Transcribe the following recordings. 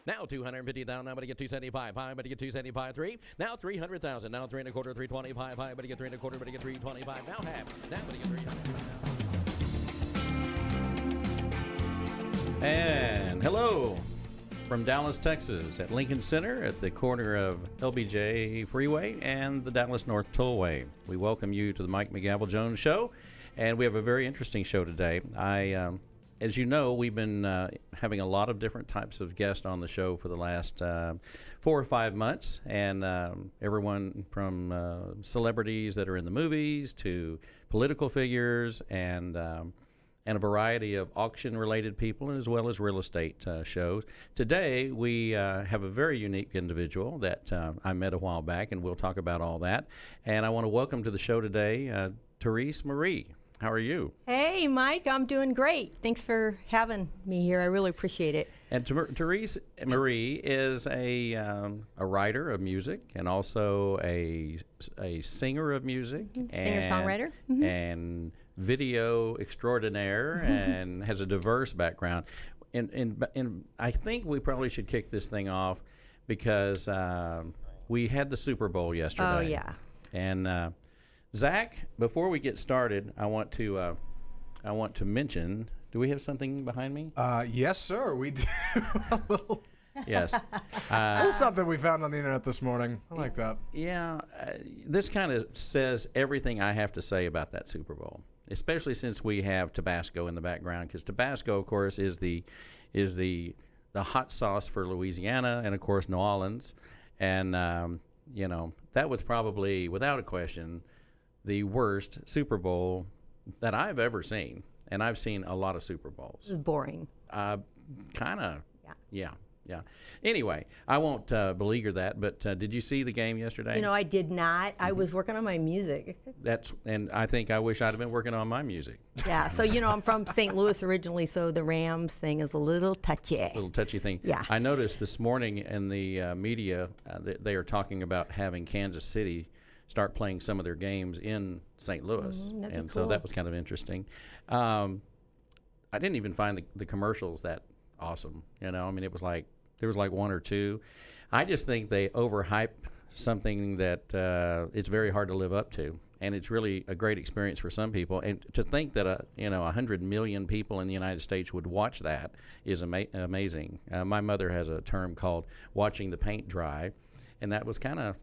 Now 250,000. Now, but to get 275. High, but to get 275. 3. Now 300,000. Now 3 and a quarter. 325. High, but to get 3 and a quarter. But to get 325. Now half. Now, but to get 300. And hello from Dallas, Texas, at Lincoln Center at the corner of LBJ Freeway and the Dallas North Tollway. We welcome you to the Mike McGavel Jones Show, and we have a very interesting show today. As you know, we've been having a lot of different types of guests on the show for the last 4 or 5 months, and everyone from celebrities that are in the movies to political figures and a variety of auction-related people, as well as real estate shows. Today, we have a very unique individual that I met a while back, and we'll talk about all that. And I want to welcome to the show today Therese Marie. How are you? Hey, Mike. I'm doing great. Thanks for having me here. I really appreciate it. And Therese Marie is a writer of music and also a singer of music. Singer-songwriter. And video extraordinaire and has a diverse background. And I think we probably should kick this thing off because we had the Super Bowl yesterday. Oh, yeah. And Zach, before we get started, I want to mention. Do we have something behind me? Yes, sir. We do. A little, yes. little something we found on the internet this morning. I like that. Yeah, this kind of says everything I have to say about that Super Bowl, especially since we have Tabasco in the background, because Tabasco, of course, is the hot sauce for Louisiana and, of course, New Orleans, and that was probably, without a question, the worst Super Bowl that I've ever seen. And I've seen a lot of Super Bowls. This is boring. Kind of. Yeah. Anyway, I won't beleaguer that, but did you see the game yesterday? I did not. I was working on my music. And I think I wish I'd have been working on my music. Yeah, so, I'm from St. Louis originally, so the Rams thing is a little touchy. Little touchy thing. Yeah. I noticed this morning in the media they are talking about having Kansas City start playing some of their games in St. Louis, and so that was kind of interesting. I didn't even find the commercials that awesome. I mean, it was like there was like one or two. I just think they overhype something that it's very hard to live up to, and it's really a great experience for some people. And to think that 100 million people in the United States would watch that is amazing. My mother has a term called watching the paint dry. And that was kind of,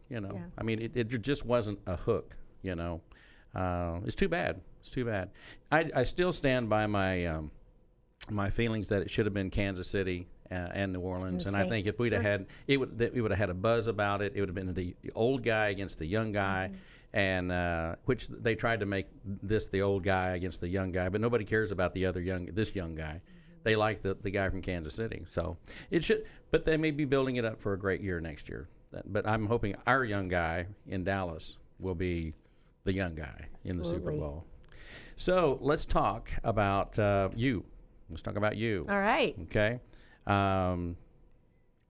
I mean, it just wasn't a hook, It's too bad. It's too bad. I still stand by my feelings that it should have been Kansas City and New Orleans. And I think if we'd have had, it would have had a buzz about it. It would have been the old guy against the young guy, and which they tried to make this the old guy against the young guy. But nobody cares about this young guy. They like the guy from Kansas City. So it should, but they may be building it up for a great year next year. But I'm hoping our young guy in Dallas will be the young guy in the Super Bowl. So let's talk about you. Let's talk about you. All right. Okay. Where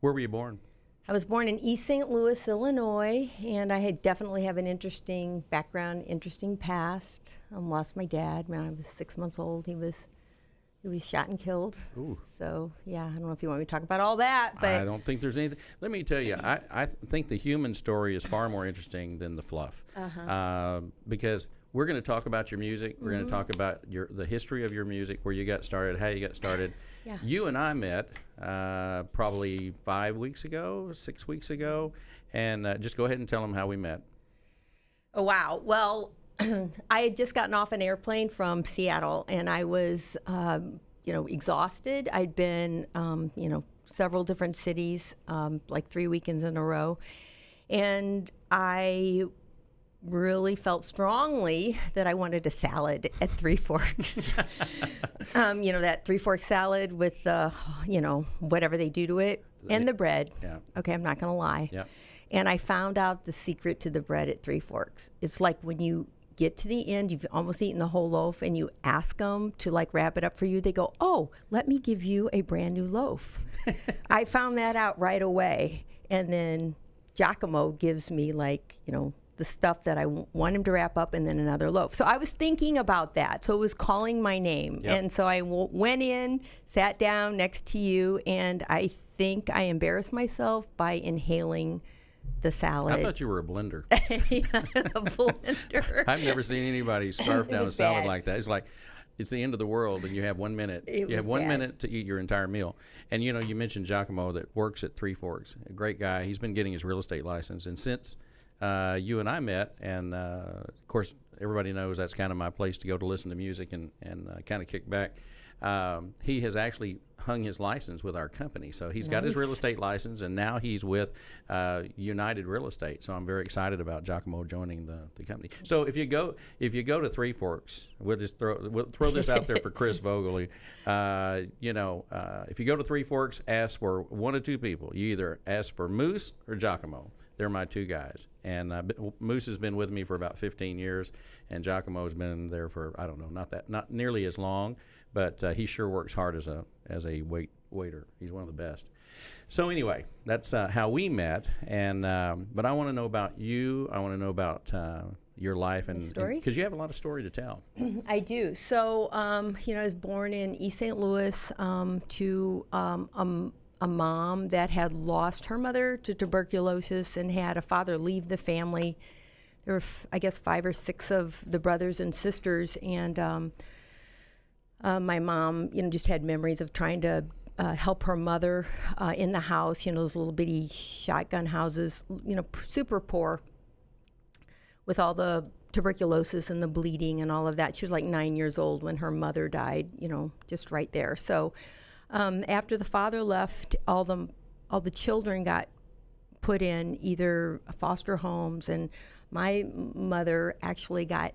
were you born? I was born in East St. Louis, Illinois, and I definitely have an interesting background, interesting past. Lost my dad when I was 6 months old. He was shot and killed. Ooh. So, yeah, I don't know if you want me to talk about all that. But I don't think there's anything. Let me tell you, I think the human story is far more interesting than the fluff. Because we're going to talk about your music. We're going to talk about the history of your music, where you got started, how you got started. Yeah. You and I met probably 5 weeks ago, 6 weeks ago. And just go ahead and tell them how we met. Oh, wow. Well, I had just gotten off an airplane from Seattle, and I was, exhausted. I'd been, several different cities, like 3 weekends in a row. And I really felt strongly that I wanted a salad at Three Forks. That Three Forks salad with, whatever they do to it, and the bread. Yeah. Okay, I'm not going to lie. Yeah. And I found out the secret to the bread at Three Forks. It's like when you get to the end, you've almost eaten the whole loaf, and you ask them to wrap it up for you. They go, "Oh, let me give you a brand new loaf." I found that out right away. And then Giacomo gives me the the stuff that I want him to wrap up and then another loaf. So I was thinking about that. So it was calling my name. Yep. And so I went in, sat down next to you, and I think I embarrassed myself by inhaling the salad. I thought you were a blender. Yeah, a blender. I've never seen anybody scarf down a was salad bad. like that. It's like it's the end of the world, and you have 1 minute. You have 1 bad. minute to eat your entire meal. And you know, you mentioned Giacomo that works at Three Forks. A great guy. He's been getting his real estate license, and since you and I met, and of course everybody knows that's kind of my place to go to listen to music and kind of kick back. He has actually hung his license with our company, so he's got his real estate license, and now he's with United Real Estate. So I'm very excited about Giacomo joining the company. So if you go to Three Forks, we'll throw this out there for Chris Vogel. If you go to Three Forks, ask for one of two people. You either ask for Moose or Giacomo. They're my two guys, and Moose has been with me for about 15 years, and Giacomo's been there for, I don't know, not nearly as long, but he sure works hard as a waiter. He's one of the best. So anyway, that's how we met, and but I want to know about you. I want to know about your life and because you have a lot of story to tell. I do. So I was born in East St. Louis to a mom that had lost her mother to tuberculosis and had a father leave the family. There were, I guess, 5 or 6 of the brothers and sisters, and my mom, just had memories of trying to help her mother in the house. Those little bitty shotgun houses. Super poor, with all the tuberculosis and the bleeding and all of that. She was like 9 years old when her mother died. Just right there. So. After the father left, all the children got put in either foster homes, and my mother actually got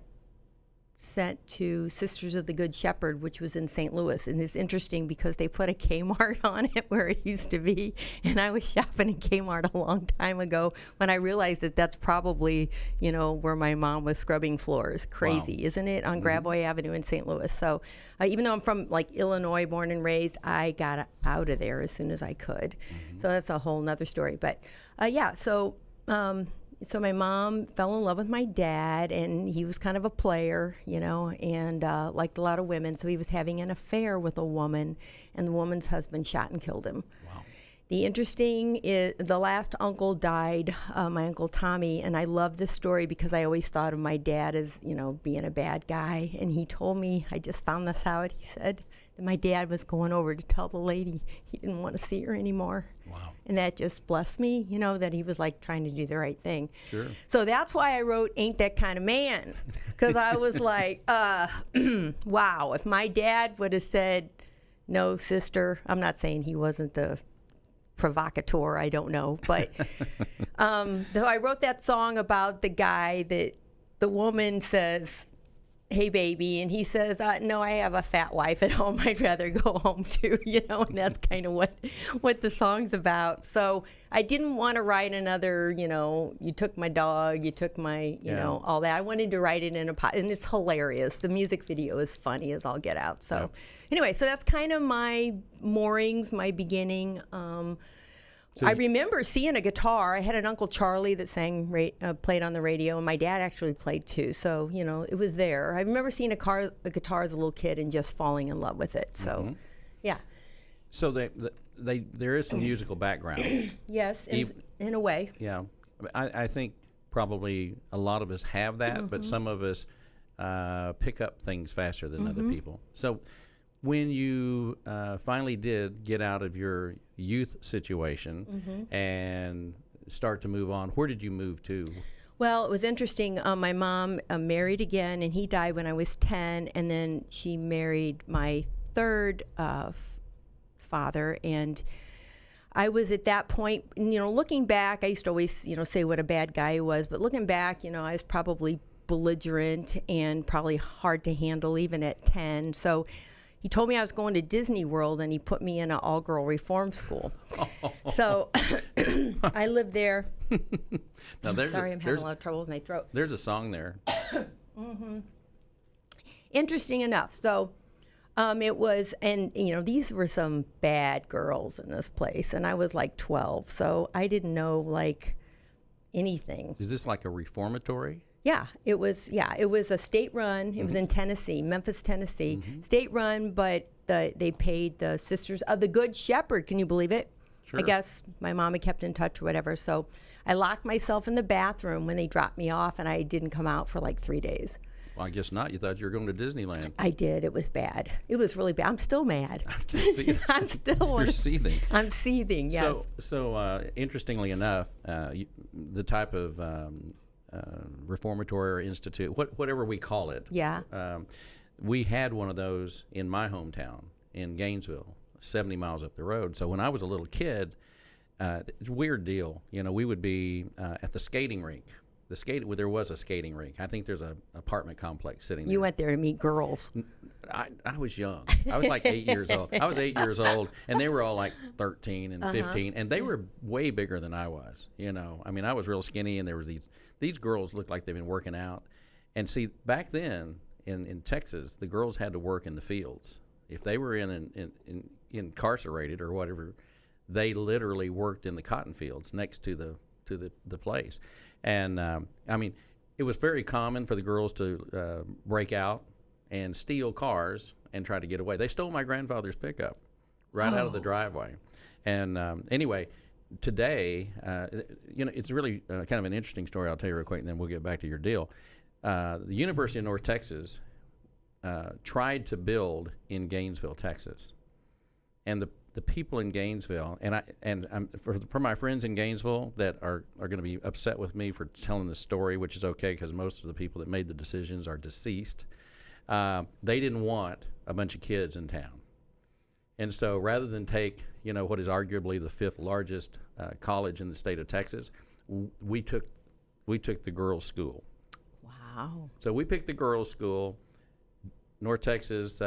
sent to Sisters of the Good Shepherd, which was in St. Louis. And it's interesting because they put a Kmart on it where it used to be. And I was shopping in Kmart a long time ago when I realized that that's probably, where my mom was scrubbing floors. Crazy, wow. Isn't it? On Gravois Avenue in St. Louis. So even though I'm from Illinois, born and raised, I got out of there as soon as I could. So that's a whole nother story. But so my mom fell in love with my dad, and he was kind of a player, and liked a lot of women. So he was having an affair with a woman, and the woman's husband shot and killed him. Wow. The interesting is the last uncle died, my Uncle Tommy, and I love this story because I always thought of my dad as, being a bad guy. And he told me, I just found this out, he said that my dad was going over to tell the lady he didn't want to see her anymore. Wow. And that just blessed me, that he was trying to do the right thing. Sure. So that's why I wrote Ain't That Kind of Man, because I was like, wow, if my dad would have said, no, sister, I'm not saying he wasn't the provocateur, I don't know, but so I wrote that song about the guy that the woman says, hey baby, and he says, no, I have a fat wife at home, I'd rather go home too, and that's kind of what the song's about. So I didn't want to write another, you took my dog, you took my, all that. I wanted to write it in and it's hilarious. The music video is funny as all get out. So anyway, so that's kind of my moorings, my beginning. I remember seeing a guitar. I had an Uncle Charlie that played on the radio, and my dad actually played too. So, it was there. I remember seeing a guitar as a little kid and just falling in love with it. So, yeah. So there is some musical background. Yes, in a way. Yeah. I think probably a lot of us have that, but some of us pick up things faster than other people. So when you finally did get out of your youth situation and start to move on, where did you move to? Well, it was interesting. My mom married again, and he died when I was 10, and then she married my third father, and I was at that point, looking back, I used to always, say what a bad guy he was, but looking back, I was probably belligerent and probably hard to handle even at 10. So he told me I was going to Disney World, and he put me in an all-girl reform school. So I lived there. Now, Sorry, I'm having a lot of trouble with my throat. There's a song there. Interesting enough. So it was, and these were some bad girls in this place, and I was 12, so I didn't know anything. Is this like a reformatory? Yeah, it was. Yeah, it was a state run. It was in Tennessee, Memphis, Tennessee, state run. But they paid the Sisters of the Good Shepherd. Can you believe it? Sure. I guess my mom had kept in touch or whatever. So I locked myself in the bathroom when they dropped me off, and I didn't come out for like 3 days. Well, I guess not. You thought you were going to Disneyland. I did. It was bad. It was really bad. I'm still mad. I can see it. I'm still. You're seething. I'm seething. Yes. So interestingly enough, the type of reformatory or institute, whatever we call it. Yeah. We had one of those in my hometown in Gainesville, 70 miles up the road. So when I was a little kid, it's a weird deal. You know, we would be at the skating rink. There was a skating rink. I think there's an apartment complex sitting there. You went there to meet girls. I was young. I was like 8 years old. I was 8 years old, and they were all like 13 and 15, and they were way bigger than I was. You know, I mean, I was real skinny, and there was these girls looked like they've been working out. And see, back then in Texas, the girls had to work in the fields. If they were incarcerated or whatever, they literally worked in the cotton fields next to the place. And I mean, it was very common for the girls to break out and steal cars and try to get away. They stole my grandfather's pickup right out of the driveway. And anyway, today, you know, it's really kind of an interesting story. I'll tell you real quick, and then we'll get back to your deal. The University of North Texas tried to build in Gainesville, Texas, and the people in Gainesville, and for my friends in Gainesville that are going to be upset with me for telling this story, which is okay because most of the people that made the decisions are deceased. They didn't want a bunch of kids in town, and so rather than take, you know, what is arguably the 5th largest college in the state of Texas, we took the girls' school. Wow. So we picked the girls' school. North Texas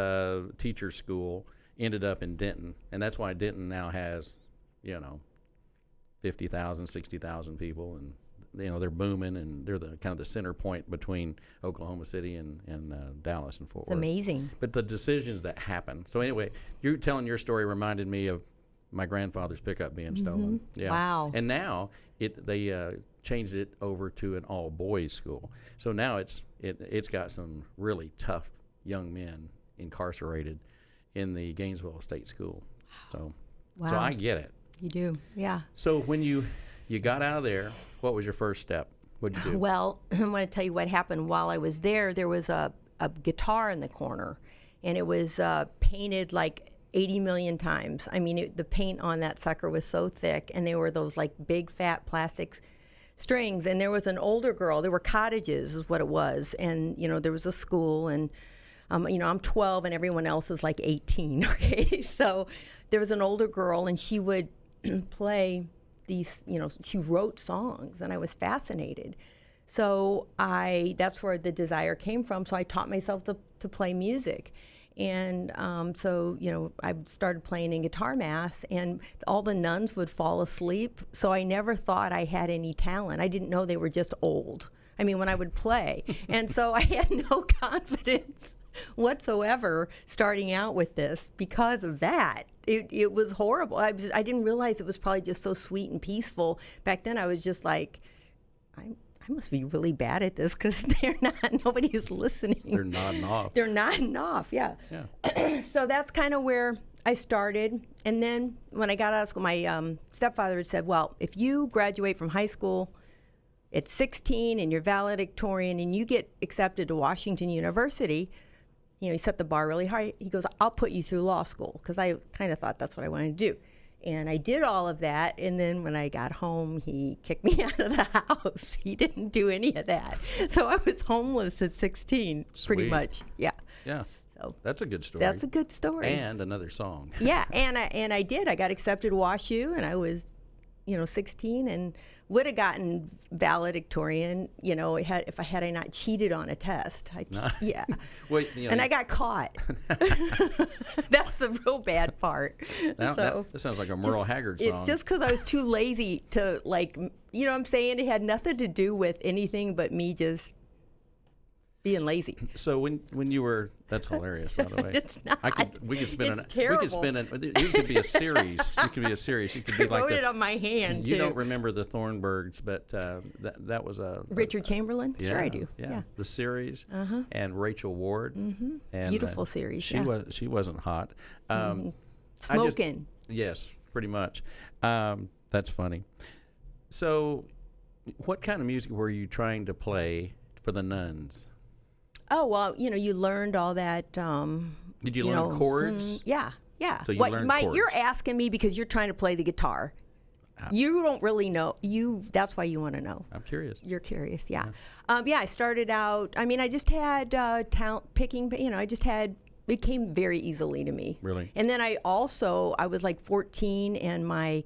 Teachers School ended up in Denton, and that's why Denton now has, you know, 50,000, 60,000 people, and you know they're booming, and they're the kind of the center point between Oklahoma City and Dallas and Fort Worth. Amazing. But the decisions that happen. So anyway, you telling your story reminded me of my grandfather's pickup being stolen. Yeah. Wow. And now they changed it over to an all boys school. So now it's got some really tough young men incarcerated in the Gainesville State School. So Wow. so I get it. You do. Yeah. So when you got out of there, what was your first step? What'd you do? Well, I want to tell you what happened while I was there. There was a guitar in the corner, and it was painted like 80 million times. I mean, the paint on that sucker was so thick, and they were those like big fat plastic strings. And there was an older girl. There were cottages, is what it was, and you know there was a school, and you know I'm 12, and everyone else is like 18. Okay, so there was an older girl, and she would play these, you know, she wrote songs, and I was fascinated. So that's where the desire came from. So I taught myself to play music. And so, you know, I started playing in guitar mass, and all the nuns would fall asleep. So I never thought I had any talent. I didn't know they were just old. I mean, when I would play. And so I had no confidence whatsoever starting out with this because of that. It was horrible. I didn't realize it was probably just so sweet and peaceful. Back then I was just like, I must be really bad at this because nobody is listening. They're nodding off. They're nodding off, yeah. So that's kind of where I started. And then when I got out of school, my stepfather had said, well, if you graduate from high school at 16 and you're valedictorian and you get accepted to Washington University, you know, he set the bar really high. He goes, I'll put you through law school, because I kind of thought that's what I wanted to do. And I did all of that, and then when I got home, he kicked me out of the house. He didn't do any of that. So I was homeless at 16, pretty Sweet. much. Yeah. Yeah. So that's a good story. that's a good story. And another song. Yeah, and I did. I got accepted to WashU, and I was, you know, 16, and would have gotten valedictorian, you know, if I had not cheated on a test. Yeah. Well, you know, and I got caught. That's the real bad part. That sounds like a Merle Haggard song. Just because I was too lazy to, like, you know what I'm saying? It had nothing to do with anything but me just being lazy. So when you were, that's hilarious, by the way. It's not. We could spend It's terrible. you could be a series. You could be a series. You could be I like wrote it on my hand, You too. don't remember the Thornburgs, but that was a Richard Chamberlain? Yeah, Sure I do. Yeah. The series. And Rachel Ward. Mm-hmm. And Beautiful series, She yeah. she wasn't hot. Smoking. Yes, pretty much. That's funny. So, what kind of music were you trying to play for the nuns? Oh, well, you learned all that. Did you learn chords? Yeah. So you learned chords. You're asking me because you're trying to play the guitar. You don't really know. That's why you want to know. I'm curious. You're curious, yeah. I started out. I mean, I just had talent picking. It came very easily to me. Really? And then I was like 14, and my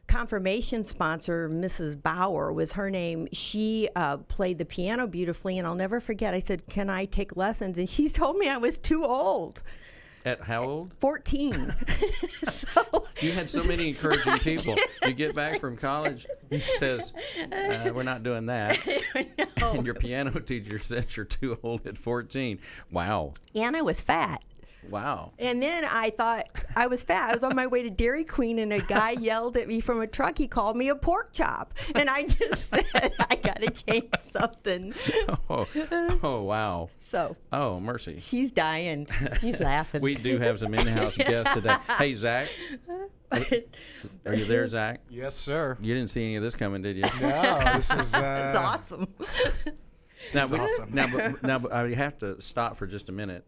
confirmation sponsor, Mrs. Bauer, was her name. She played the piano beautifully, and I'll never forget. I said, "Can I take lessons?" And she told me I was too old. At how old? 14. So, you had so many encouraging people. You get back from college, he says, "We're not doing that." And your piano teacher says you're too old at 14. Wow. And I was fat. Wow. And then I thought I was fat. I was on my way to Dairy Queen, and a guy yelled at me from a truck. He called me a pork chop. And I just said, I got to change something. Oh, wow. So. Oh, mercy. She's dying. She's laughing. We do have some in-house guests today. Hey, Zach. Are you there, Zach? Yes, sir. You didn't see any of this coming, did you? No, this is It's awesome. Now, but I have to stop for just a minute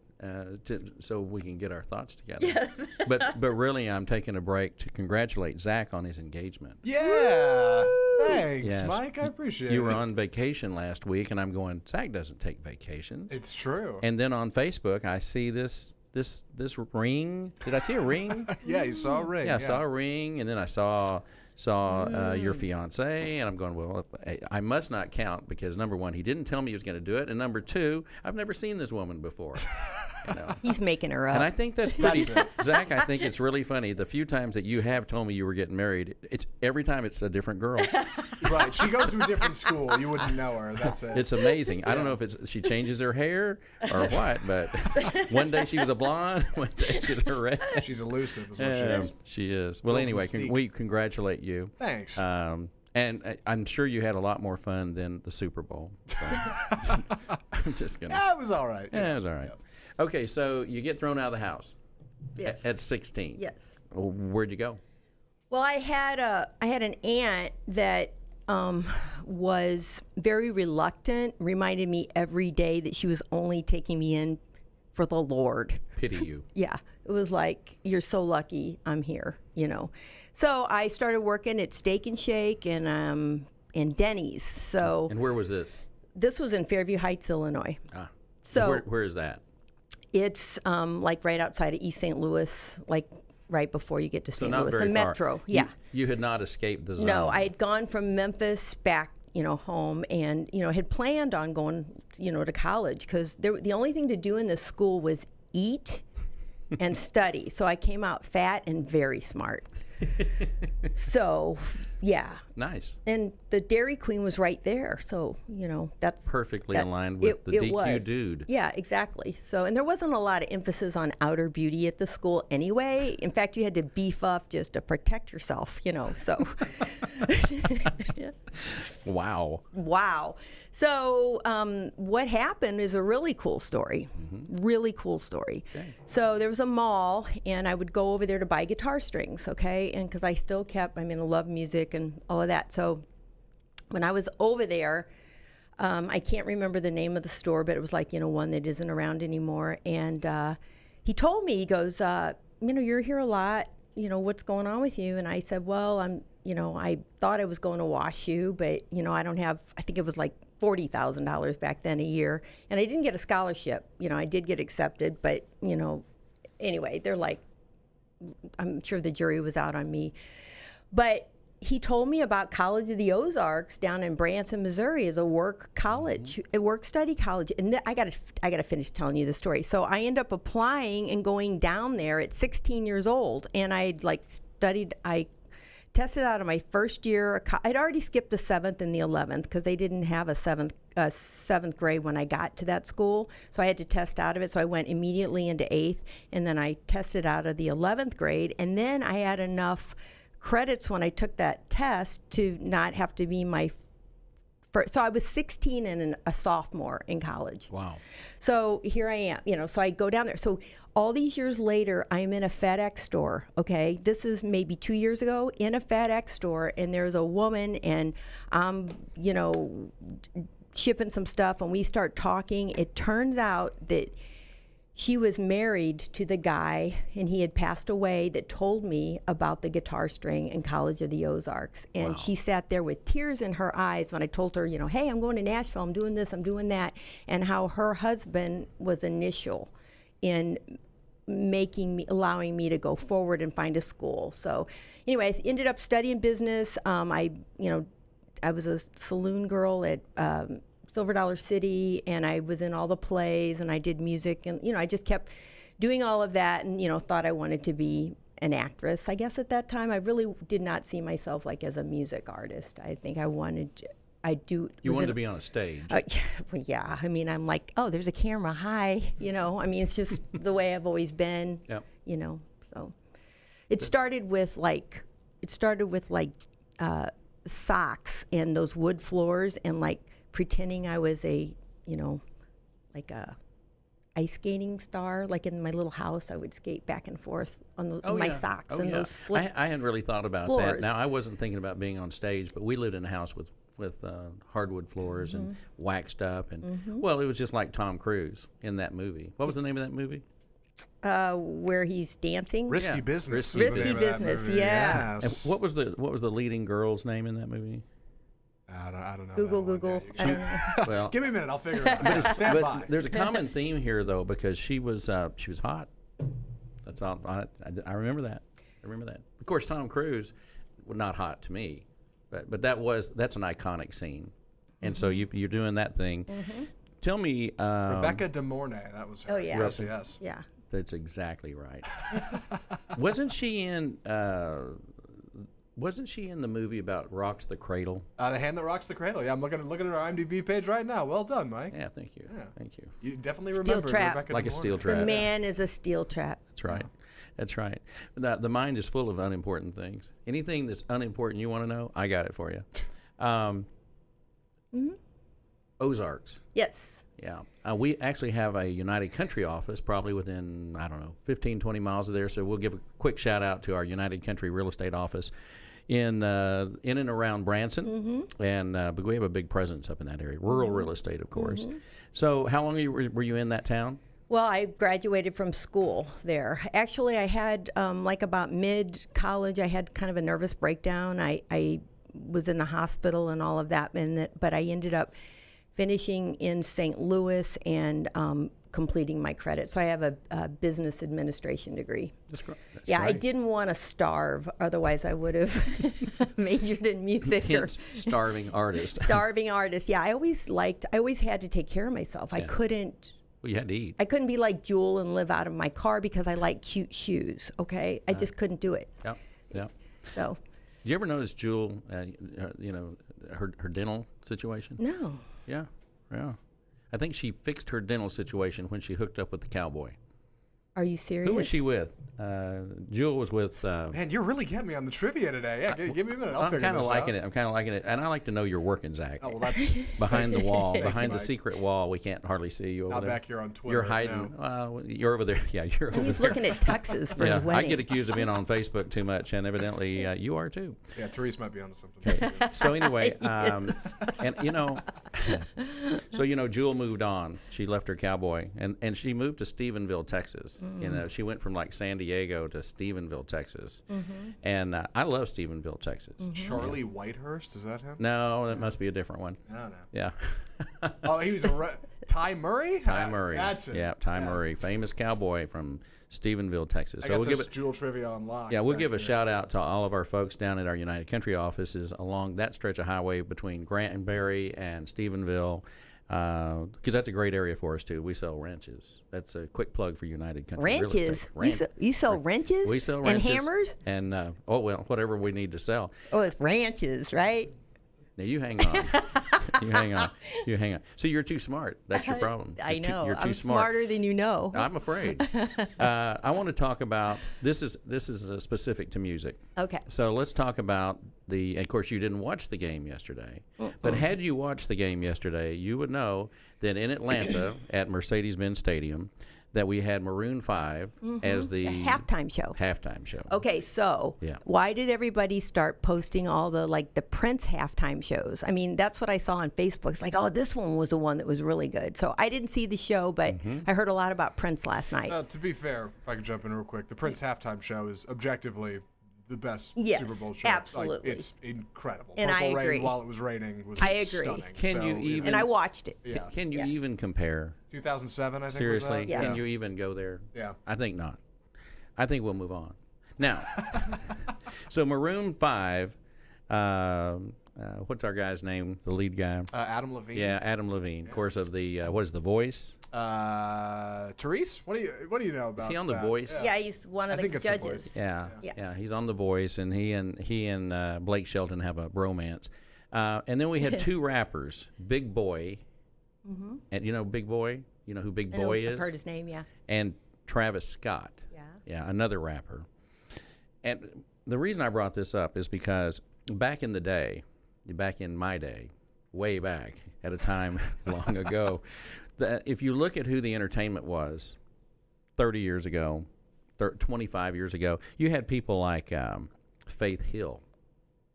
so we can get our thoughts together. Yes. But really, I'm taking a break to congratulate Zach on his engagement. Yeah. Thanks, Yes. Mike. I appreciate it. You were on vacation last week, and I'm going, Zach doesn't take vacations. It's true. And then on Facebook, I see this ring. Did I see a ring? Yeah, you saw a ring. Yeah, I saw a ring, and then I saw your fiance, and I'm going, well, I must not count because number one, he didn't tell me he was going to do it, and number two, I've never seen this woman before. He's making her up. And I think that's pretty, Zach. I think it's really funny. The few times that you have told me you were getting married, it's every time it's a different girl. Right. She goes to a different school. You wouldn't know her. That's it. It's amazing. I don't know if she changes her hair or what, but one day she was a blonde, one day she was a red. She's elusive, is what she is. She is. Well, Builds anyway, mystique. we congratulate you. Thanks. And I'm sure you had a lot more fun than the Super Bowl. So. I'm just gonna. Yeah, it was all right. Yeah, it was all right. Yep. Okay, so you get thrown out of the house. Yes. At 16. Yes. Where'd you go? Well, I had an aunt that was very reluctant, reminded me every day that she was only taking me in for the Lord. Pity you. Yeah. It was like, you're so lucky I'm here, So I started working at Steak and Shake and Denny's. So And where was this? this was in Fairview Heights, Illinois. So where is that? It's like right outside of East St. Louis, like right before you get to So St. not Louis, very the far. metro. Yeah. You had not escaped the zone. No, I had gone from Memphis back, home, and had planned on going, to college because the only thing to do in this school was eat and study. So I came out fat and very smart. So, yeah. Nice. And the Dairy Queen was right there. So, that's Perfectly aligned with the DQ was. dude. Yeah, exactly. So, and there wasn't a lot of emphasis on outer beauty at the school anyway. In fact, you had to beef up just to protect yourself, so. Wow. Wow. So what happened is a really cool story. Really cool story. Okay. So there was a mall, and I would go over there to buy guitar strings, okay? And because I still I love music and all of that. So when I was over there, I can't remember the name of the store, but it was like, one that isn't around anymore. And he told me, he goes, you're here a lot. What's going on with you? And I said, well, I thought I was going to WashU, but, I don't have, I think it was like $40,000 back then a year. And I didn't get a scholarship. I did get accepted, but, anyway, they're like, I'm sure the jury was out on me. But he told me about College of the Ozarks down in Branson, Missouri, as a work college, a work study college. And I got to finish telling you the story. So I end up applying and going down there at 16 years old, and I tested out of my first year. I'd already skipped the 7th and the 11th because they didn't have a seventh grade when I got to that school. So I had to test out of it. So I went immediately into 8th, and then I tested out of the 11th grade. And then I had enough credits when I took that test to not have to be my first. So I was 16 and a sophomore in college. Wow. So here I am, so I go down there. So all these years later, I'm in a FedEx store, okay? This is maybe 2 years ago, in a FedEx store, and there's a woman, and I'm, shipping some stuff, and we start talking. It turns out that she was married to the guy, and he had passed away, that told me about the guitar string in College of the Ozarks. And Wow. she sat there with tears in her eyes when I told her, hey, I'm going to Nashville, I'm doing this, I'm doing that, and how her husband was initial in allowing me to go forward and find a school. So anyway, I ended up studying business. I was a saloon girl at Silver Dollar City, and I was in all the plays, and I did music, and I just kept doing all of that, and thought I wanted to be an actress. I guess at that time I really did not see myself like as a music artist. I think I wanted to, You wanted to be on a stage. well, yeah. I mean, I'm like, oh, there's a camera. Hi. I mean, it's just the way I've always been. Yep. So it started with socks and those wood floors, and like pretending I was like a ice skating star. Like in my little house, I would skate back and forth on my socks and those slip I hadn't really thought about that. floors. Now, I wasn't thinking about being on stage, but we lived in a house with hardwood floors and waxed up, and well, it was just like Tom Cruise in that movie. What was the name of that movie? Where he's dancing. Risky Yeah. Business. Risky is the name of that Business, movie. yeah. Yes. And what was the leading girl's name in that movie? I don't know. Google. that one. I don't know. Well, Give me a minute. I'll figure it out. Stand by. but there's a common theme here, though, because she was hot. That's all. I remember that. Of course, Tom Cruise was not hot to me, but that's an iconic scene, and so you're doing that thing. Tell me, Rebecca De Mornay. That was her. Oh, yeah. Yes. Yeah. That's exactly right. Wasn't she in the movie about Rocks the Cradle? The Hand That Rocks the Cradle. Yeah, I'm looking at our IMDb page right now. Well done, Mike. Yeah, thank you. Yeah. Thank you. You definitely Steel remember trap. Rebecca Like De a steel Mornay. trap. The man is a steel trap. That's right. That's right. The mind is full of unimportant things. Anything that's unimportant you want to know, I got it for you. Ozarks. Yes. Yeah. We actually have a United Country office probably within, 15, 20 miles of there. So we'll give a quick shout out to our United Country real estate office in and around Branson. And but we have a big presence up in that area. Rural real estate, of course. So how long were you in that town? Well, I graduated from school there. Actually, I had, about mid-college, I had kind of a nervous breakdown. I was in the hospital and all of that, but I ended up finishing in St. Louis and completing my credit. So I have a business administration degree. That's great. I didn't want to starve. Otherwise, I would have majored in music. Hence, starving artist. Starving artist. Yeah, I always had to take care of myself. I couldn't. Well, you had to eat. I couldn't be like Jewel and live out of my car because I like cute shoes. Okay, I just couldn't do it. Yep. So. Did you ever notice Jewel? Her dental situation. No. Yeah. I think she fixed her dental situation when she hooked up with the cowboy. Are you serious? Who was she with? Jewel was with. Man, you're really getting me on the trivia today. Yeah, give me a minute. I'll I'm figure kind of this liking out. it. I'm kind of liking it, and I like to know you're working, Zach. Oh, well, that's Behind the wall, behind the Mike. secret wall, we can't hardly see you over not there. back here on Twitter. You're right hiding. now. You're over there. Yeah, you're over He's there. looking at tuxes for Yeah, his wedding. I get accused of being on Facebook too much, and evidently you are too. Yeah, Therese might be onto something. So anyway, and so Jewel moved on. She left her cowboy, and she moved to Stephenville, Texas. She went from like San Diego to Stephenville, Texas, and I love Stephenville, Texas. Charlie Whitehurst, is that him? No, that must be a different one. No. Yeah, Oh, he was Ty Murray? Ty Murray. That's it. Yeah, Ty Murray, famous cowboy from Stephenville, Texas. I So got we'll this give it. Jewel trivia on lock. Yeah, we'll give a shout out to all of our folks down at our United Country offices along that stretch of highway between Granbury and Stephenville. because that's a great area for us too. We sell wrenches. That's a quick plug for United Country Real Wrenches? Estate. You sell wrenches? We sell wrenches and hammers? and whatever we need to sell. Oh, it's ranches, right? Now you hang on. You hang on. You hang on. See, you're too smart. That's your problem. I know. You're too I'm smart. smarter than you know. I'm afraid. I want to talk about this is specific to music. Okay. So let's talk about of course, you didn't watch the game yesterday, but had you watched the game yesterday, you would know that in Atlanta at Mercedes-Benz Stadium, that we had Maroon 5 as the halftime show. Halftime show. Okay, so Yeah. why did everybody start posting all the Prince halftime shows? I mean, that's what I saw on Facebook. It's like, oh, this one was the one that was really good. So I didn't see the show, but I heard a lot about Prince last night. To be fair, if I could jump in real quick, the Prince halftime show is objectively the best Yes, Super Bowl show. absolutely. It's incredible. And I Purple agree. Rain while it was raining was I agree. stunning. Can you even- And I watched it. Yeah. Can you even compare? 2007, I think. Seriously, was that? can you even go there? Yeah. I think not. I think we'll move on. Now, so Maroon 5, what's our guy's name? The lead guy? Adam Levine. Yeah, Adam Levine. Of course, of the what is The Voice? Therese, what do you know about? Is he on The that? Voice? Yeah, he's one of I the think it's The judges. Voice. Yeah. He's on The Voice, and he and Blake Shelton have a bromance. And then we had two rappers, Big Boy, and you know Big Boy. You know who Big Boy is? I've heard his name. Yeah. And Travis Scott. Yeah, another rapper. And the reason I brought this up is because back in the day, back in my day, way back at a time long ago, if you look at who the entertainment was 30 years ago, 25 years ago, you had people like Faith Hill.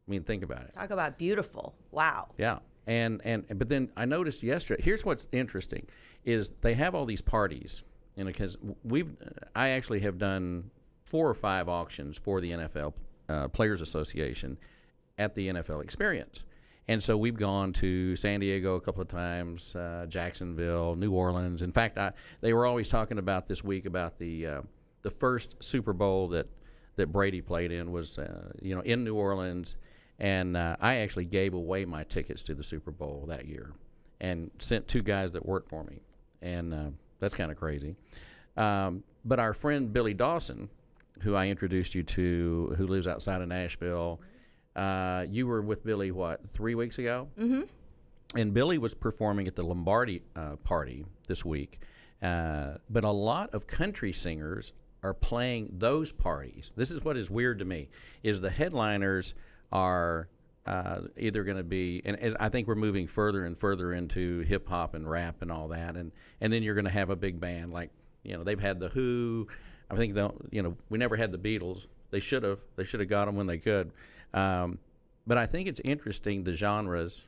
I mean, think about it. Talk about beautiful. Wow. Yeah. But then I noticed yesterday, here's what's interesting, is they have all these parties, because I actually have done 4 or 5 auctions for the NFL Players Association at the NFL Experience. And so we've gone to San Diego a couple of times, Jacksonville, New Orleans. In fact, they were always talking about this week about the first Super Bowl that Brady played in was in New Orleans. And I actually gave away my tickets to the Super Bowl that year and sent 2 guys that worked for me. And that's kind of crazy. But our friend Billy Dawson, who I introduced you to, who lives outside of Nashville, you were with Billy, 3 weeks ago? Mm-hmm. And Billy was performing at the Lombardi party this week. But a lot of country singers are playing those parties. This is what is weird to me, is the headliners are either going to be, and I think we're moving further and further into hip hop and rap and all that, and then you're going to have a big band like, they've had the Who. I think we never had the Beatles. They should have got them when they could. But I think it's interesting, the genres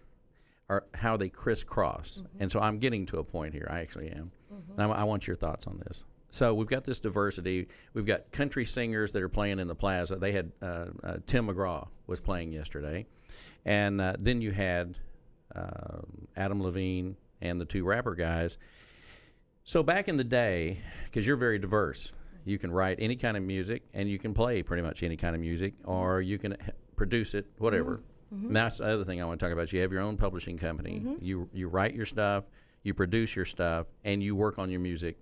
are how they crisscross, and so I'm getting to a point here. I actually am. And I want your thoughts on this. So we've got this diversity. We've got country singers that are playing in the plaza. They had Tim McGraw was playing yesterday. And then you had Adam Levine and the 2 rapper guys. So back in the day, because you're very diverse, you can write any kind of music and you can play pretty much any kind of music, or you can produce it, whatever. And that's the other thing I want to talk about. You have your own publishing company. You write your stuff, you produce your stuff, and you work on your music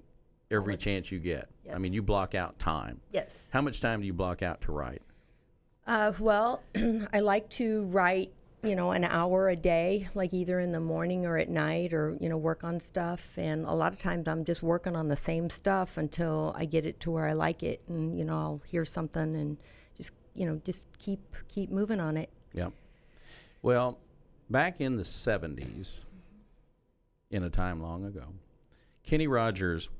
every chance you get. Yes. I mean, you block out time. Yes. How much time do you block out to write? Well, I like to write, an hour a day, like either in the morning or at night, or, work on stuff. And a lot of times I'm just working on the same stuff until I get it to where I like it. And, I'll hear something and just keep moving on it. Yeah. Well, back in the 70s, in a time long ago, Kenny Rogers,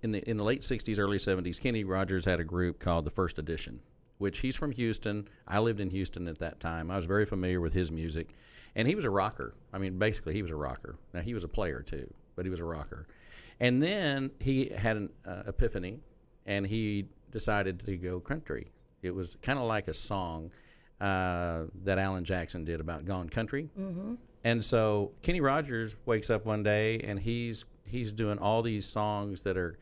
in the late 60s, early 70s, Kenny Rogers had a group called the First Edition, which he's from Houston. I lived in Houston at that time. I was very familiar with his music. And he was a rocker. I mean, basically, he was a rocker. Now, he was a player, too, but he was a rocker. And then he had an epiphany, and he decided to go country. It was kind of like a song that Alan Jackson did about Gone Country. Mm-hmm. And so Kenny Rogers wakes up one day, and he's doing all these songs that are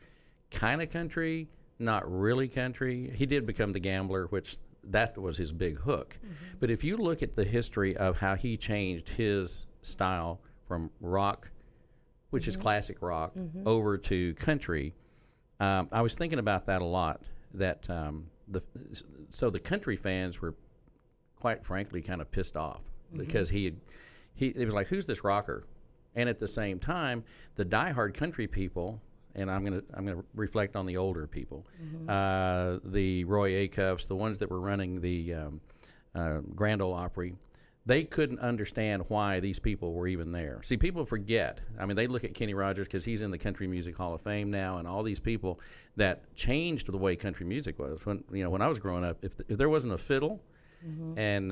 kind of country, not really country. He did become the Gambler, which that was his big hook. But if you look at the history of how he changed his style from rock which is classic rock, over to country. I was thinking about that a lot. That so the country fans were, quite frankly, kind of pissed off because it was like, who's this rocker? And at the same time, the diehard country people, and I'm gonna reflect on the older people, the Roy Acuffs, the ones that were running the Grand Ole Opry. They couldn't understand why these people were even there. See, people forget. I mean, they look at Kenny Rogers because he's in the Country Music Hall of Fame now, and all these people that changed the way country music was. When I was growing up, if there wasn't a fiddle, and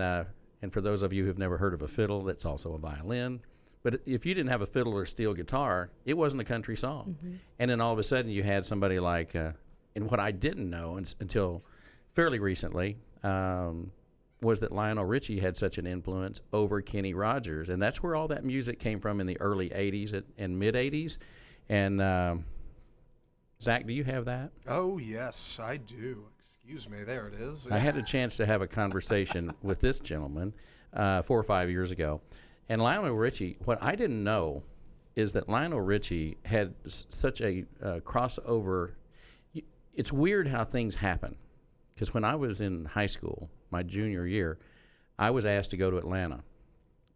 for those of you who've never heard of a fiddle, that's also a violin. But if you didn't have a fiddle or steel guitar, it wasn't a country song. And then all of a sudden, you had somebody like, and what I didn't know until fairly recently. Was that Lionel Richie had such an influence over Kenny Rogers. And that's where all that music came from in the early 80s and mid-80s. And, Zach, do you have that? Oh, yes, I do. Excuse me, there it is. I had a chance to have a conversation with this gentleman 4 or 5 years ago. And Lionel Richie, what I didn't know is that Lionel Richie had such a crossover. It's weird how things happen. Because when I was in high school, my junior year, I was asked to go to Atlanta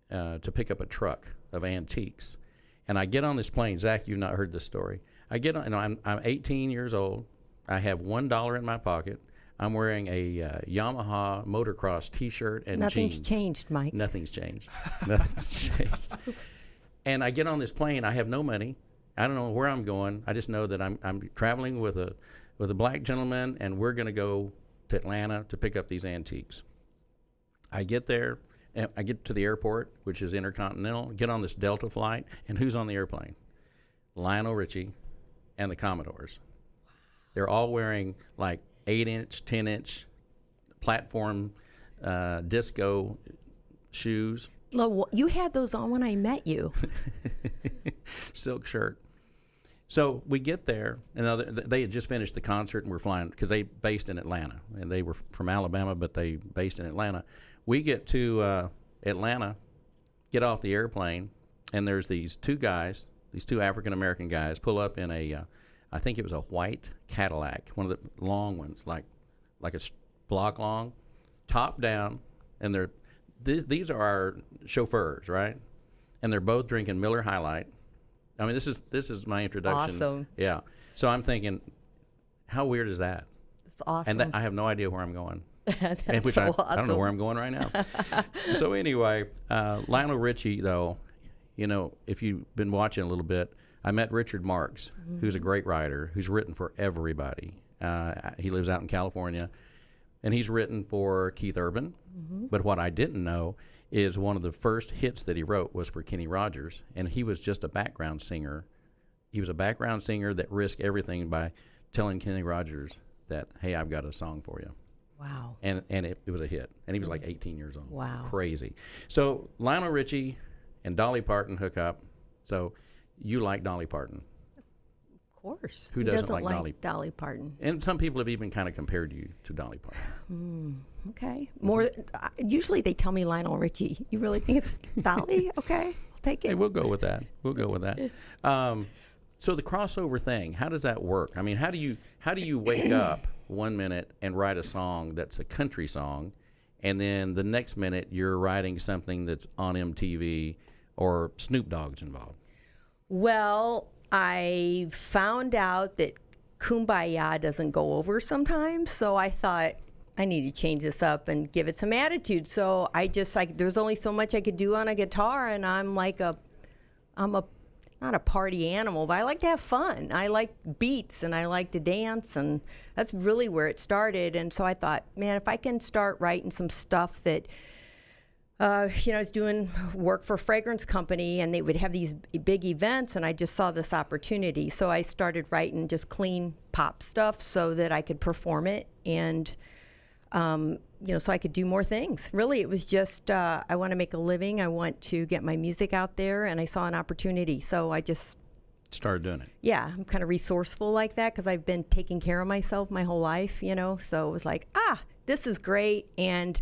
to pick up a truck of antiques. And I get on this plane. Zach, you've not heard this story. I get on, and I'm 18 years old. I have $1 in my pocket. I'm wearing a Yamaha motocross T-shirt and Nothing's jeans. changed, Mike. Nothing's changed. Nothing's changed. And I get on this plane. I have no money. I don't know where I'm going. I just know that I'm traveling with a black gentleman, and we're going to go to Atlanta to pick up these antiques. I get there, and I get to the airport, which is intercontinental, get on this Delta flight, and who's on the airplane? Lionel Richie and the Commodores. They're all wearing like 8-inch, 10-inch platform disco shoes. You had those on when I met you. Silk shirt. So we get there, and they had just finished the concert, and we're flying because they based in Atlanta, and they were from Alabama, but they based in Atlanta. We get to Atlanta, get off the airplane, and there's these two African American guys, pull up in I think it was a white Cadillac, one of the long ones, like a block long, top down, and these are our chauffeurs, right? And they're both drinking Miller High Life. I mean, this is my introduction. Awesome. Yeah. So I'm thinking, how weird is that? It's awesome. And I have no idea where I'm going. That's I awesome. don't know where I'm going right now. So anyway, Lionel Richie, though, if you've been watching a little bit, I met Richard Marx, who's a great writer, who's written for everybody. He lives out in California, and he's written for Keith Urban. But what I didn't know is one of the first hits that he wrote was for Kenny Rogers, and he was just a background singer. He was a background singer that risked everything by telling Kenny Rogers that, hey, I've got a song for you. Wow. And it was a hit, and he was like 18 years old. Wow. Crazy. So Lionel Richie and Dolly Parton hook up. So you like Dolly Parton. Of course. Who doesn't like Dolly Parton? And some people have even kind of compared you to Dolly Parton. Okay. More. Usually they tell me Lionel Richie. You really think it's Dolly? Okay, I'll take it. Hey, we'll go with that. So the crossover thing, how does that work? I mean, how do you wake up one minute and write a song that's a country song, and then the next minute you're writing something that's on MTV or Snoop Dogg's involved? Well, I found out that Kumbaya doesn't go over sometimes, so I thought I need to change this up and give it some attitude. So I just there's only so much I could do on a guitar, and I'm not a party animal, but I like to have fun. I like beats, and I like to dance, and that's really where it started. And so I thought, man, if I can start writing some stuff that I was doing work for a fragrance company, and they would have these big events, and I just saw this opportunity. So I started writing just clean pop stuff so that I could perform it, and so I could do more things. Really, it was just I want to make a living. I want to get my music out there, and I saw an opportunity. So I just started doing it. Yeah, I'm kind of resourceful like that because I've been taking care of myself my whole life, So it was like, this is great, and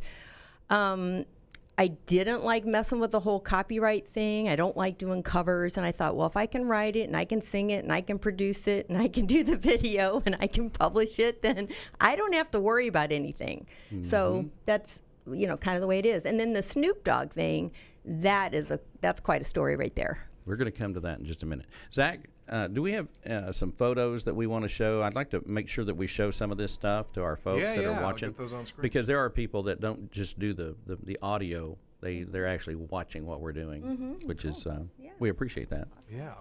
I didn't like messing with the whole copyright thing. I don't like doing covers. And I thought, well, if I can write it and I can sing it and I can produce it and I can do the video and I can publish it, then I don't have to worry about anything. So that's, kind of the way it is. And then the Snoop Dogg thing, that's quite a story right there. We're going to come to that in just a minute. Zach, do we have some photos that we want to show? I'd like to make sure that we show some of this stuff to our folks that are watching. I'll get those on screen. Because there are people that don't just do the audio. They're actually watching what we're doing, which is, we appreciate that. Yeah.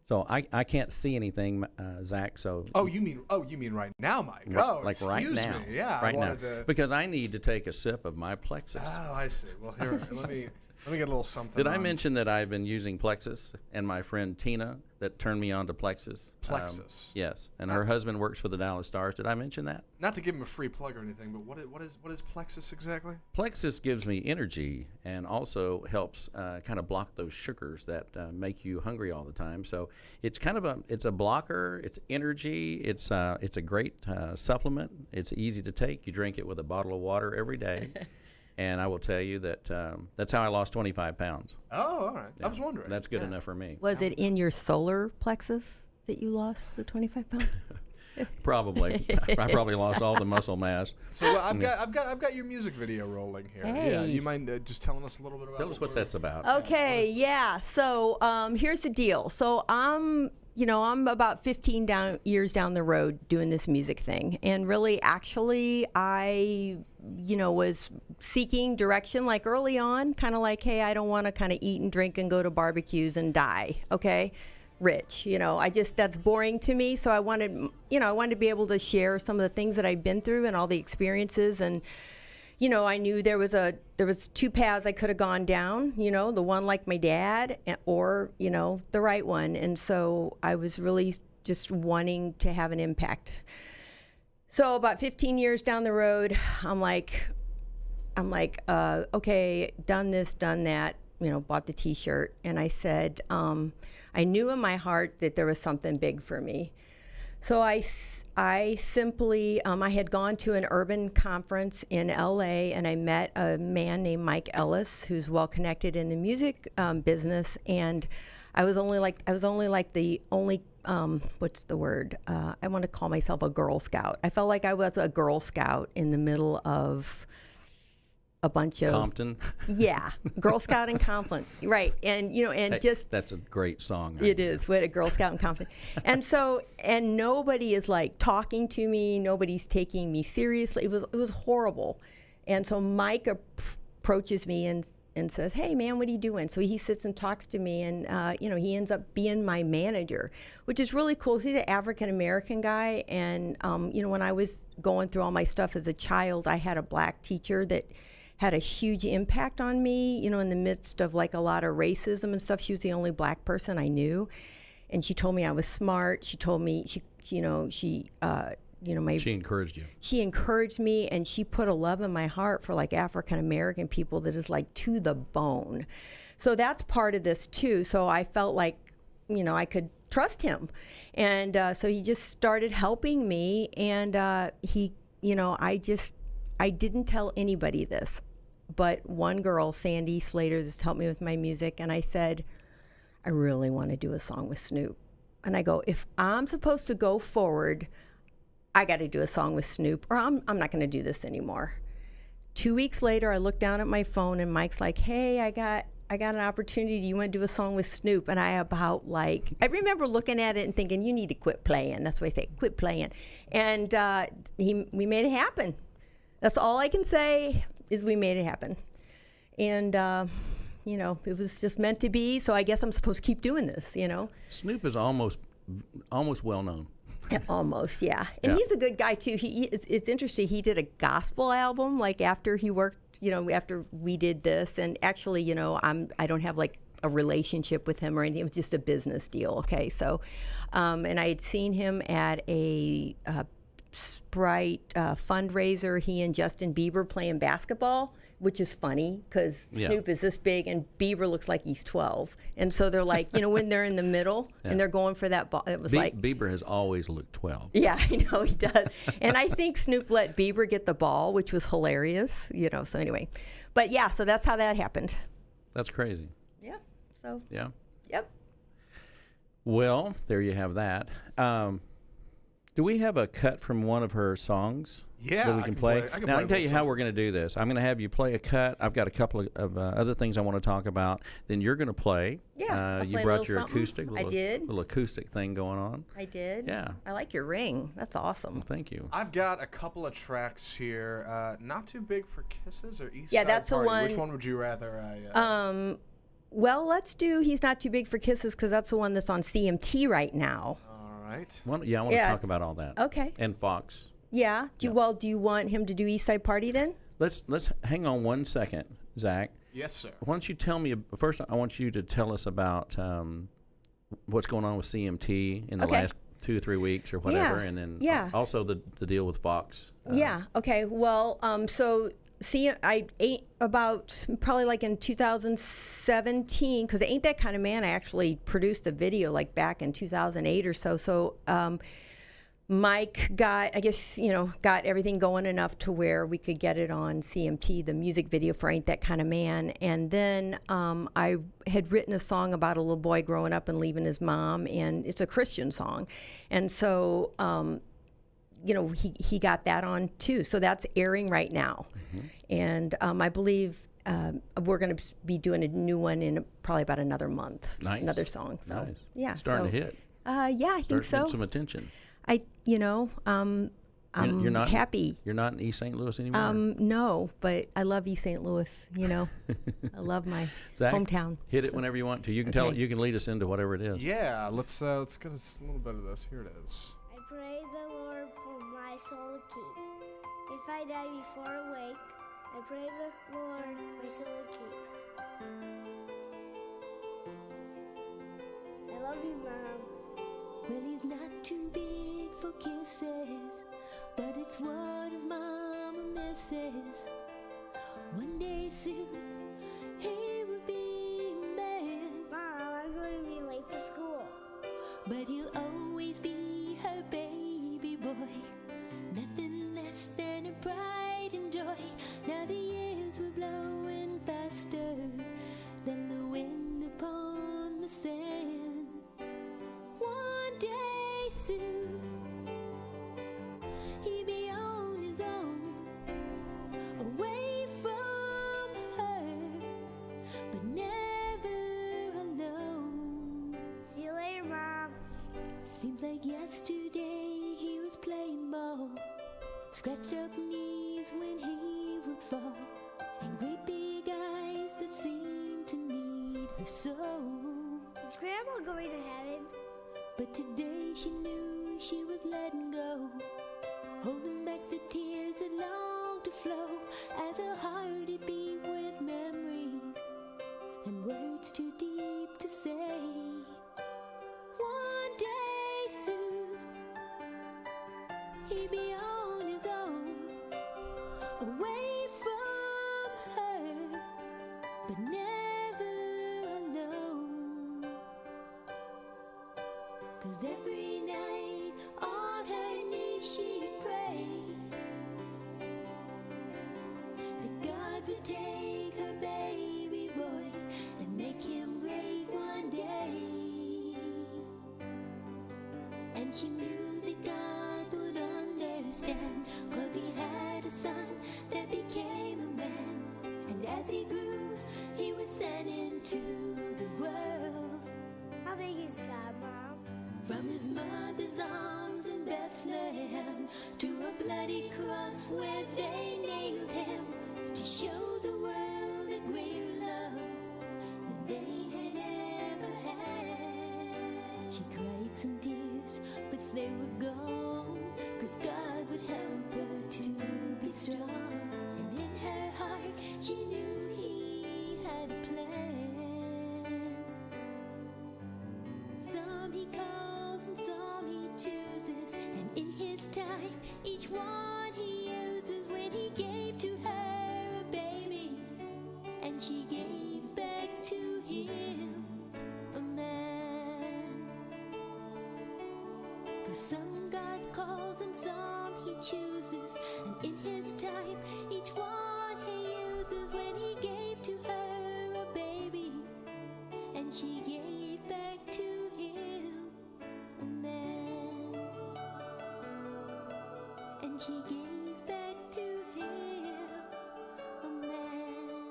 So I can't see anything, Zach. So you mean right now, Mike? Like right now? Me. Yeah, right now. Because I need to take a sip of my Plexus. Oh, I see. Well, here, let me get a little something. Did I mention that I've been using Plexus, and my friend Tina that turned me on to Plexus? Plexus. Yes, and her husband works for the Dallas Stars. Did I mention that? Not to give him a free plug or anything, but what is Plexus exactly? Plexus gives me energy and also helps kind of block those sugars that make you hungry all the time. So it's kind of it's a blocker. It's energy. It's a great supplement. It's easy to take. You drink it with a bottle of water every day. And I will tell you that that's how I lost 25 pounds. Oh, all right. Yeah, I was wondering. That's good enough for me. Was it in your solar plexus that you lost the 25 pounds? Probably. I probably lost all the muscle mass. So I've got your music video rolling here. Hey. Yeah. You mind just telling us a little bit about? Tell us what that's about. Okay. Yeah. So here's the deal. So I'm about 15 years down the road doing this music thing. And really, actually, I, was seeking direction like early on, kind of like, hey, I don't want to kind of eat and drink and go to barbecues and die. Okay. Rich, that's boring to me. So I wanted to be able to share some of the things that I've been through and all the experiences. And, I knew there was two paths I could have gone down, the one like my dad or, the right one. And so I was really just wanting to have an impact. So about 15 years down the road, I'm like, okay, done this, done that, bought the T-shirt. And I said, I knew in my heart that there was something big for me. So I simply, I had gone to an urban conference in LA and I met a man named Mike Ellis, who's well connected in the music business. And I was only like the only, what's the word? I want to call myself a Girl Scout. I felt like I was a Girl Scout in the middle of a bunch of Compton. Yeah, Girl Scout in Compton, right? And that's a great song. It is. What a Girl Scout in Compton, and nobody is like talking to me. Nobody's taking me seriously. It was horrible, and so Mike approaches me and says, "Hey, man, what are you doing?" So he sits and talks to me, and he ends up being my manager, which is really cool. He's an African American guy, and when I was going through all my stuff as a child, I had a black teacher that had a huge impact on me, in the midst of like a lot of racism and stuff. She was the only black person I knew. And she told me I was smart. She told me, she encouraged you. She encouraged me, and she put a love in my heart for like African American people that is like to the bone. So that's part of this too. So I felt like, I could trust him. And so he just started helping me. And I didn't tell anybody this. But one girl, Sandy Slater, just helped me with my music, and I said, I really want to do a song with Snoop. And I go, if I'm supposed to go forward, I got to do a song with Snoop, or I'm not going to do this anymore. 2 weeks later, I look down at my phone, and Mike's like, hey, I got an opportunity. Do you want to do a song with Snoop? And I remember looking at it and thinking, you need to quit playing. That's what I say, quit playing. And we made it happen. That's all I can say is we made it happen. And, it was just meant to be, so I guess I'm supposed to keep doing this, Snoop is almost well known. Almost, yeah. And he's a good guy, too. It's interesting. He did a gospel album, like, after he worked, after we did this. And actually, I don't have, like, a relationship with him or anything. It was just a business deal, okay? So, and I had seen him at a Sprite fundraiser. He and Justin Bieber playing basketball, which is funny because Snoop is this big and Bieber looks like he's 12. And so they're like, when they're in the middle and they're going for that ball, it was like. Bieber has always looked 12. Yeah, I know he does. And I think Snoop let Bieber get the ball, which was hilarious, so anyway. But yeah, so that's how that happened. That's crazy. Yeah, so. Yeah. Yep. Well, there you have that. Do we have a cut from one of her songs that we can play? Now, I can tell you how we're going to do this. I'm going to have you play a cut. I've got a couple of other things I want to talk about. Then you're going to play. Yeah, you brought your acoustic. I did. Little acoustic thing going on. I did. Yeah. I like your ring. That's awesome. Well, thank you. I've got a couple of tracks here. Not Too Big for Kisses or East Yeah, Side that's the Party. one. Which one would you rather Well, let's do He's Not Too Big for Kisses because that's the one that's on CMT right now. All right. I want to talk about all that. Okay. And Fox. Yeah. Do you want him to do East Side Party then? Let's hang on 1 second, Zach. Yes, sir. Why don't you tell me first? I want you to tell us about what's going on with CMT in the last 2 or 3 weeks or whatever, and then also the deal with Fox. Yeah. Okay. Well, so I ate about probably like in 2017 because Ain't That Kind of Man. I actually produced a video like back in 2008 or so. So Mike got everything going enough to where we could get it on CMT, the music video for Ain't That Kind of Man. And then I had written a song about a little boy growing up and leaving his mom, and it's a Christian song. And so, he got that on too. So that's airing right now. Mm-hmm. And I believe we're going to be doing a new one in probably about another month. Nice. Another song. So, nice. Yeah. Starting to hit. Yeah, I think so. Get some attention. I'm you're not happy. You're not in East St. Louis anymore? No, but I love East St. Louis, I love my Zach, hometown. Hit it whenever you want to. You can tell it, you can lead us into whatever it is. Yeah, let's get a little bit of this. Here it is. I pray the Lord for my soul to keep. If I die before awake, I pray the Lord my soul to keep. I love you, Mom. Well, he's not too big for kisses, but it's what his mama misses. One day soon, he will be a man. Mom, I'm going to be late for school. But he'll always be her baby boy. Nothing less than a pride and joy. Now the years were blowing faster than the wind upon the sand. One day soon, he'll be on his own, away from her, but never alone. See you later, Mom. Seems like yesterday he was playing ball, scratched up knees when he would fall, and great big eyes that seemed to need her so. Is Grandma going to heaven? But today she knew she was letting go, holding back the tears that longed to flow as her heart it beat with memories and words too deep to say. One day soon, he'll be on his own, away from her, but never alone. 'Cause every night on her knees she'd pray that God would take her baby boy and make him great one day. And she knew that God would understand, 'cause he had a son that became a man. And as he grew, he was sent into the world. How big is God, Mom? From his mother's arms in Bethlehem to a bloody cross where they nailed him, to show the world a greater love than they had ever had. She cried some tears, but they were gone, 'cause God would help her to be strong. And in her heart she knew he had a plan. Some he calls and some he chooses, and in his time, each one he uses when he gave to her a baby, and she gave back to him a man. 'Cause some God calls and some he chooses, and in his time, each one he uses when he gave to her a baby, and she gave back to him a man. And she gave back to him a man.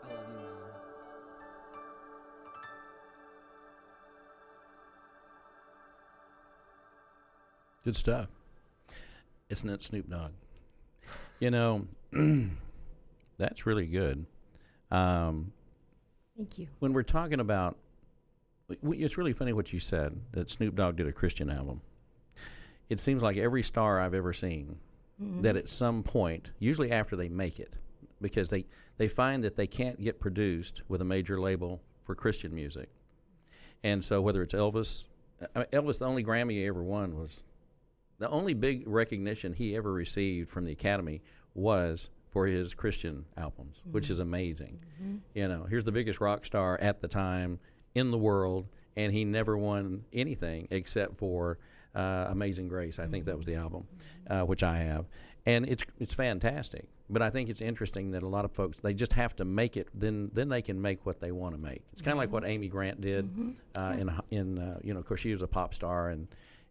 I love you, Mom. Good stuff. Isn't it Snoop Dogg? You know, that's really good. Thank you. When we're talking about, it's really funny what you said, that Snoop Dogg did a Christian album. It seems like every star I've ever seen, that at some point, usually after they make it, because they find that they can't get produced with a major label for Christian music. And so whether it's Elvis, Elvis, the only Grammy he ever won was, the only big recognition he ever received from the Academy was for his Christian albums, which is amazing. You know, here's the biggest rock star at the time in the world, and he never won anything except for Amazing Grace. I think that was the album, which I have. And it's fantastic. But I think it's interesting that a lot of folks, they just have to make it, then they can make what they want to make. It's kind of like what Amy Grant did in you know, of course, she was a pop star,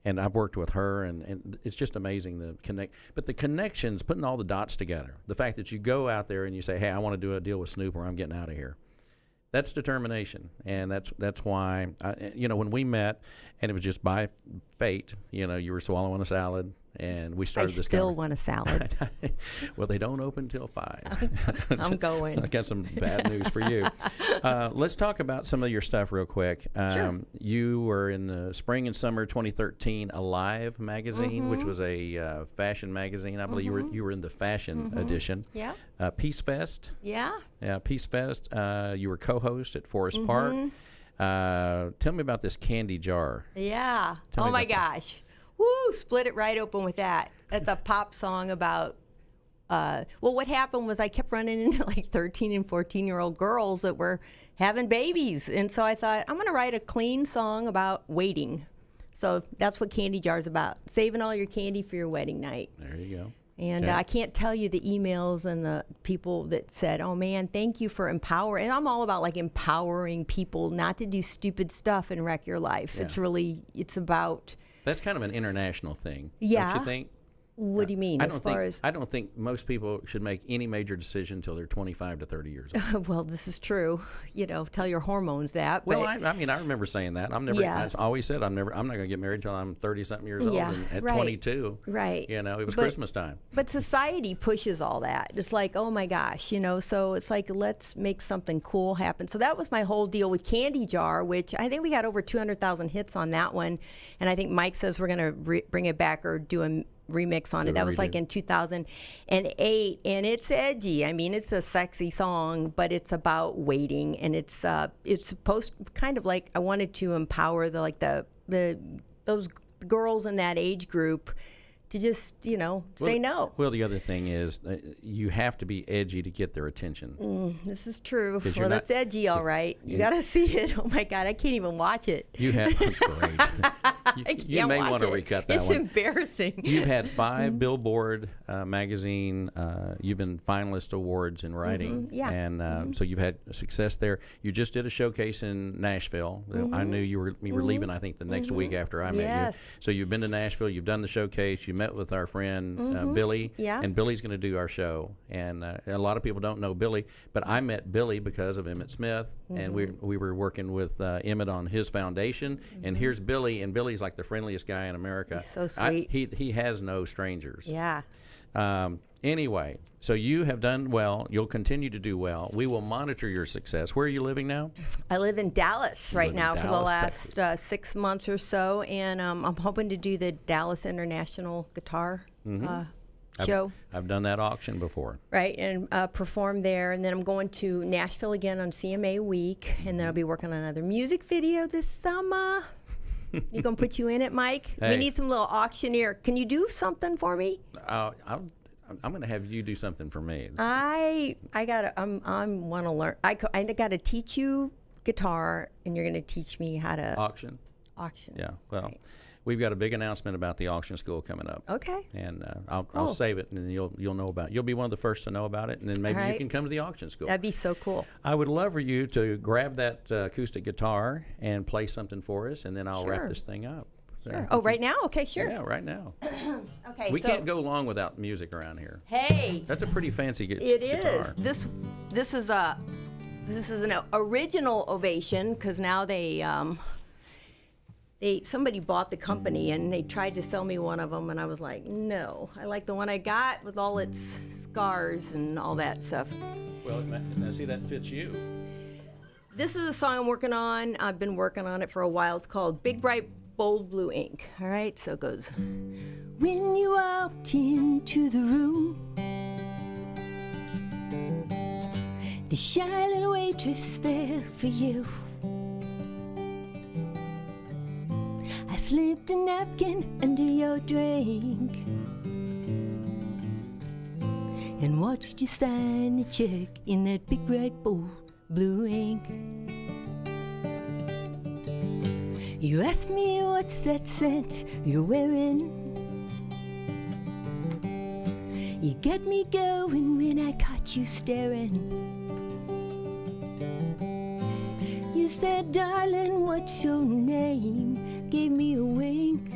and I've worked with her, and it's just amazing the connect. But the connections, putting all the dots together, the fact that you go out there and you say, hey, I want to do a deal with Snoop or I'm getting out of here. That's determination, and that's why, you know, when we met, and it was just by fate, you know, you were swallowing a salad, and we started this. I still want a salad. Well, they don't open till 5. I'm going. I got some bad news for you. Let's talk about some of your stuff real quick. Sure. You were in the spring and summer 2013 Alive magazine, which was a fashion magazine. I believe you were in the fashion edition. Yeah. Peace Fest. Yeah. Yeah, Peace Fest. You were co-host at Forest Park. Tell me about this candy jar. Yeah. Tell me Oh my about that. gosh. Woo, split it right open with that. That's a pop song about, well, what happened was I kept running into like 13 and 14-year-old girls that were having babies. And so I thought, I'm going to write a clean song about waiting. So that's what Candy Jar's about, saving all your candy for your wedding night. There you go. And Okay. I can't tell you the emails and the people that said, oh man, thank you for empowering. And I'm all about like empowering people not to do stupid stuff and wreck your life. Yeah. It's about, That's kind of an international thing. Yeah. Don't you think? what do you mean? I As don't far think as, I don't think most people should make any major decision until they're 25 to 30 years old. well, this is true. You know, tell your hormones that. Well, But I mean, I remember saying that. I'm never. Yeah. I always said I'm not going to get married until I'm 30-something years old. Yeah, And at right. 22, Right. you know, it was But- Christmas time. But society pushes all that. It's like, oh my gosh, you know, so it's like, let's make something cool happen. So that was my whole deal with Candy Jar, which I think we got over 200,000 hits on that one. And I think Mike says we're going to bring it back or do a remix on Do it. a That was like redo. in 2008. And it's edgy. I mean, it's a sexy song, but it's about waiting. And it's supposed kind of like, I wanted to empower those girls in that age group to just, you know, say no. Well, the other thing is you have to be edgy to get their attention. This is true. 'Cause you're Well, not- that's edgy, all right. You got to see it. Oh my God, I can't even watch it. You have that's great. I you can't may watch want to it. recut that It's one. embarrassing. You've had 5 Billboard magazine. You've been finalist awards in writing, Yeah. and so you've had success there. You just did a showcase in Nashville. I knew you were leaving. I think the next week after I met Yes. you. So you've been to Nashville. You've done the showcase. You met with our friend Billy. Yeah. And Billy's going to do our show. And a lot of people don't know Billy, but I met Billy because of Emmett Smith, and we were working with Emmett on his foundation. And here's Billy, and Billy's like the friendliest guy in America. He's so sweet. He has no strangers. Yeah. Anyway, so you have done well. You'll continue to do well. We will monitor your success. Where are you living now? I live in Dallas right live in now for the Dallas, last Texas. 6 months or so, and I'm hoping to do the Dallas International Guitar show. I've done that auction before. Right, and perform there. And then I'm going to Nashville again on CMA week. And then I'll be working on another music video this summer. You going to put you in it, Mike? Hey. We need some little auctioneer. Can you do something for me? I'm going to have you do something for me. I want to learn. I got to teach you guitar, and you're going to teach me how to Auction? auction. Yeah, well, Right. we've got a big announcement about the auction school coming up. Okay. And I'll Cool. save it, and then you'll know about it. You'll be one of the first to know about it, and then maybe All you right. can come to the auction school. That'd be so cool. I would love for you to grab that acoustic guitar and play something for us, and then I'll wrap Sure. this thing up. Sure. Oh, right now? Okay, sure. Yeah, right now. Okay. We so, can't go long without music around here. Hey, That's a pretty fancy it guitar. is. This is an original ovation because now somebody bought the company and they tried to sell me one of them, and I was like, no, I like the one I got with all its scars and all that stuff. Well, now see, that fits you. This is a song I'm working on. I've been working on it for a while. It's called Big Bright Bold Blue Ink. All right, so it goes. When you walked into the room, the shy little waitress fell for you. I slipped a napkin under your drink and watched you sign the check in that big bright bold blue ink. You asked me what's that scent you're wearing. You got me going when I caught you staring. You said, darling, what's your name? Gave me a wink,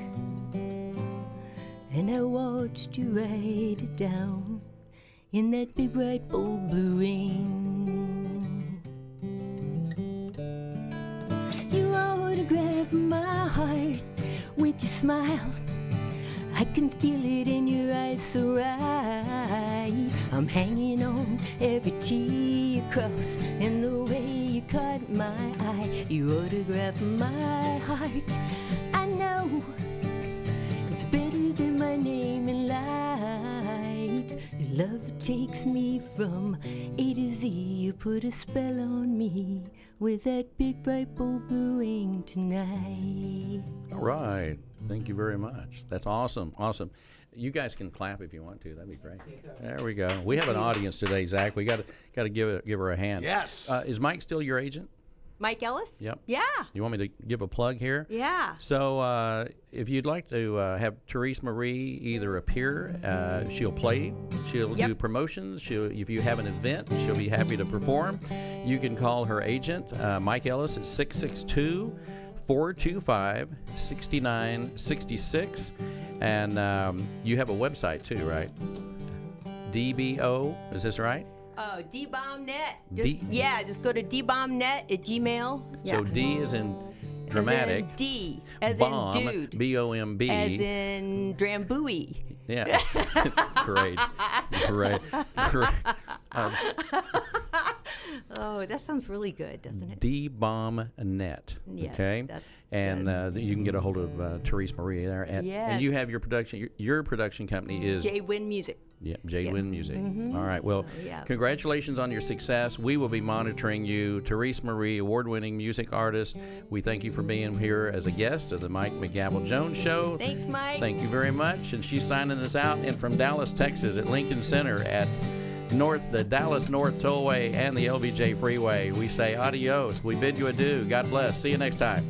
and I watched you write it down in that big bright bold blue ring. You autographed my heart with your smile. I can feel it in your eyes so right. I'm hanging on every T you cross, and the way you caught my eye. You autographed my heart. I know it's better than my name in light. Your love takes me from A to Z. You put a spell on me with that big bright bold blue ink tonight. All right. Thank you very much. That's awesome. Awesome. You guys can clap if you want to. That'd be great. There we go. We have an audience today, Zach. We got to give her a hand. Yes. Is Mike still your agent? Mike Ellis? Yep. Yeah. You want me to give a plug here? Yeah. So if you'd like to have Therese Marie either appear, she'll play, she'll do Yep. promotions, if you have an event, she'll be happy to perform. You can call her agent, Mike Ellis, at 662-425-6966. And you have a website too, right? DBO, is this right? Oh, DBombNet. D- Just go to DBombNet at Gmail. So D is in dramatic. As in D. As Bomb, in dude. B-O-M-B. As in Drambuie. Yeah. Great. Great. Oh, that sounds really good, doesn't it? DBombNet. Yes, Okay. that's And you can get a hold of Therese Marie there. Yeah. And you have your production. Your production company is J-Win Music. J Win Music. All right. Well, So, yeah. congratulations on your success. We will be monitoring you. Therese Marie, award-winning music artist. We thank you for being here as a guest of the Mike McGavel Jones Show. Thanks, Mike. Thank you very much. And she's signing us out. And from Dallas, Texas, at Lincoln Center at the Dallas North Tollway and the LBJ Freeway, we say adios. We bid you adieu. God bless. See you next time.